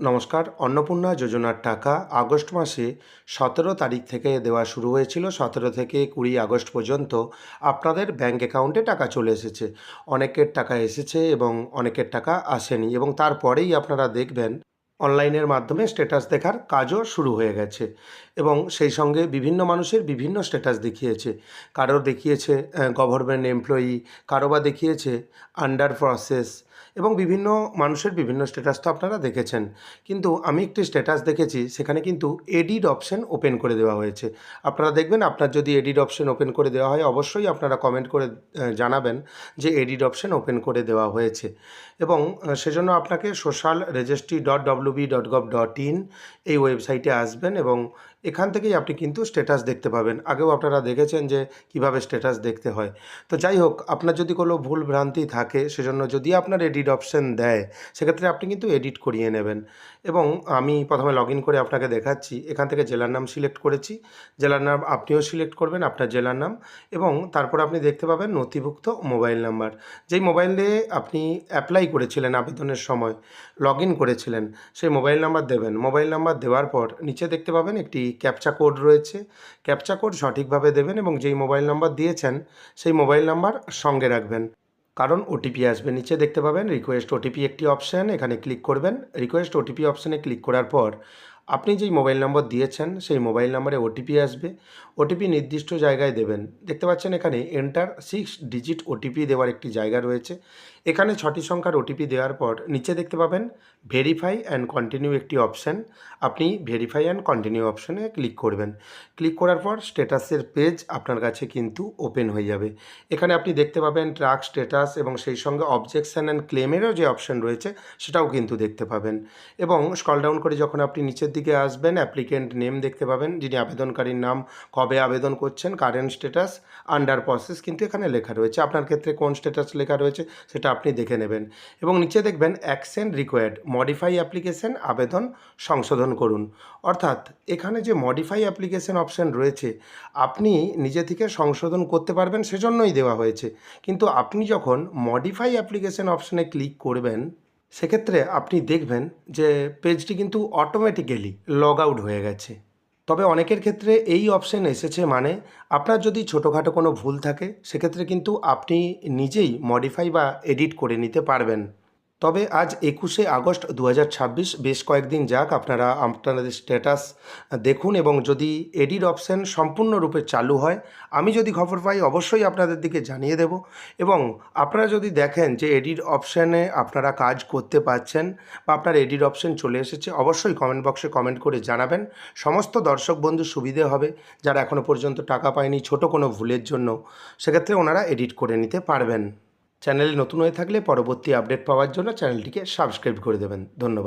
নমস্কার। অন্নপূর্ণা যোজনার টাকা আগস্ট মাসে 17 তারিখ থেকে দেওয়া শুরু হয়েছিল। 17 থেকে 20 আগস্ট পর্যন্ত আপনাদের ব্যাঙ্ক অ্যাকাউন্টে টাকা চলে এসেছে। অনেকের টাকা এসেছে এবং অনেকের টাকা আসেনি, এবং তারপরেই আপনারা দেখবেন অনলাইনের মাধ্যমে স্ট্যাটাস দেখার কাজও শুরু হয়ে গেছে, এবং সেই সঙ্গে বিভিন্ন মানুষের বিভিন্ন স্ট্যাটাস দেখিয়েছে। কারোর দেখিয়েছে গভর্নমেন্ট এমপ্লয়ি, কারো বা দেখিয়েছে আন্ডার প্রসেস, এবং বিভিন্ন মানুষের বিভিন্ন স্ট্যাটাস তো আপনারা দেখেছেন। কিন্তু আমি একটি স্ট্যাটাস দেখেছি, সেখানে কিন্তু এডিট অপশন ওপেন করে দেওয়া হয়েছে। আপনারা দেখবেন, আপনার যদি এডিট অপশন ওপেন করে দেওয়া হয়, অবশ্যই আপনারা কমেন্ট করে জানাবেন যে এডিট অপশন ওপেন করে দেওয়া হয়েছে। এবং সেজন্য আপনাকে social registry.wb.gov.in এই ওয়েবসাইটে আসবেন, এবং এখান থেকেই আপনি কিন্তু স্ট্যাটাস দেখতে পাবেন। আগেও আপনারা দেখেছেন যে কিভাবে স্ট্যাটাস দেখতে হয়। তো যাই হোক, আপনার যদি কোনো ভুল ভ্রান্তি থাকে, সেজন্য যদি আপনার এডিট অপশন দেয়, সেক্ষেত্রে আপনি কিন্তু এডিট করিয়ে নেবেন। এবং আমি প্রথমে লগ ইন করে আপনাকে দেখাচ্ছি। এখান থেকে জেলার নাম সিলেক্ট করেছি। জেলার নাম আপনিও সিলেক্ট করবেন, আপনার জেলার নাম, এবং তারপর আপনি দেখতে পাবেন নথিভুক্ত মোবাইল নাম্বার। যেই মোবাইলে আপনি অ্যাপ্লাই করেছিলেন আবেদনের সময়, লগ ইন করেছিলেন, সেই মোবাইল নাম্বার দেবেন। মোবাইল নাম্বার দেওয়ার পর নিচে দেখতে পাবেন একটি ক্যাপচা কোড রয়েছে। ক্যাপচা কোড সঠিকভাবে দেবেন, এবং যেই মোবাইল নাম্বার দিয়েছেন সেই মোবাইল নাম্বার সঙ্গে রাখবেন, কারণ ওটিপি আসবে। নিচে দেখতে পাবেন রিকোয়েস্ট ওটিপি একটি অপশান, এখানে ক্লিক করবেন। রিকোয়েস্ট ওটিপি অপশানে ক্লিক করার পর আপনি যেই মোবাইল নম্বর দিয়েছেন সেই মোবাইল নম্বরে ওটিপি আসবে। ওটিপি নির্দিষ্ট জায়গায় দেবেন। দেখতে পাচ্ছেন এখানে এন্টার 6 ডিজিট ওটিপি দেওয়ার একটি জায়গা রয়েছে। এখানে 6টি সংখ্যার ওটিপি দেওয়ার পর নিচে দেখতে পাবেন ভেরিফাই অ্যান্ড কন্টিনিউ একটি অপশান। আপনি ভেরিফাই অ্যান্ড কন্টিনিউ অপশানে ক্লিক করবেন। ক্লিক করার পর স্ট্যাটাসের পেজ আপনার কাছে কিন্তু ওপেন হয়ে যাবে। এখানে আপনি দেখতে পাবেন ট্র্যাক স্ট্যাটাস, এবং সেই সঙ্গে অবজেকশন অ্যান্ড ক্লেমেরও যে অপশান রয়েছে সেটাও কিন্তু দেখতে পাবেন। এবং স্ক্রল ডাউন করে যখন আপনি নিচের দিকে আসবেন, অ্যাপ্লিকেন্ট নেম দেখতে পাবেন, যিনি আবেদনকারীর নাম, কবে আবেদন করছেন, কারেন্ট স্ট্যাটাস, আন্ডার প্রসেস কিন্তু এখানে লেখা রয়েছে। আপনার ক্ষেত্রে কোন স্ট্যাটাস লেখা রয়েছে সেটা আপনি দেখে নেবেন। এবং নিচে দেখবেন অ্যাকশন রিকোয়ার্ড, মডিফাই অ্যাপ্লিকেশন, আবেদন সংশোধন করুন। অর্থাৎ এখানে যে মডিফাই অ্যাপ্লিকেশন অপশান রয়েছে, আপনি নিজে থেকে সংশোধন করতে পারবেন, সেজন্যই দেওয়া হয়েছে। কিন্তু আপনি যখন মডিফাই অ্যাপ্লিকেশন অপশানে ক্লিক করবেন, সেক্ষেত্রে আপনি দেখবেন যে পেজটি কিন্তু অটোমেটিক্যালি লগ আউট হয়ে গেছে। তবে অনেকের ক্ষেত্রে এই অপশান এসেছে মানে আপনার যদি ছোটোখাটো কোনো ভুল থাকে, সেক্ষেত্রে কিন্তু আপনি নিজেই মডিফাই বা এডিট করে নিতে পারবেন। তবে আজ 21শে আগস্ট 2026, বেশ কয়েকদিন যাক, আপনারা আপনাদের স্ট্যাটাস দেখুন, এবং যদি এডিট অপশান সম্পূর্ণরূপে চালু হয়, আমি যদি খবর পাই অবশ্যই আপনাদের দিকে জানিয়ে দেব। এবং আপনারা যদি দেখেন যে এডিট অপশানে আপনারা কাজ করতে পারছেন, বা আপনার এডিট অপশান চলে এসেছে, অবশ্যই কমেন্ট বক্সে কমেন্ট করে জানাবেন। সমস্ত দর্শক বন্ধু সুবিধে হবে, যারা এখনও পর্যন্ত টাকা পায়নি ছোট কোনো ভুলের জন্য, সেক্ষেত্রে ওনারা এডিট করে নিতে পারবেন। চ্যানেলে নতুন হয়ে থাকলে পরবর্তী আপডেট পাওয়ার জন্য চ্যানেলটিকে সাবস্ক্রাইব করে দেবেন। ধন্যবাদ।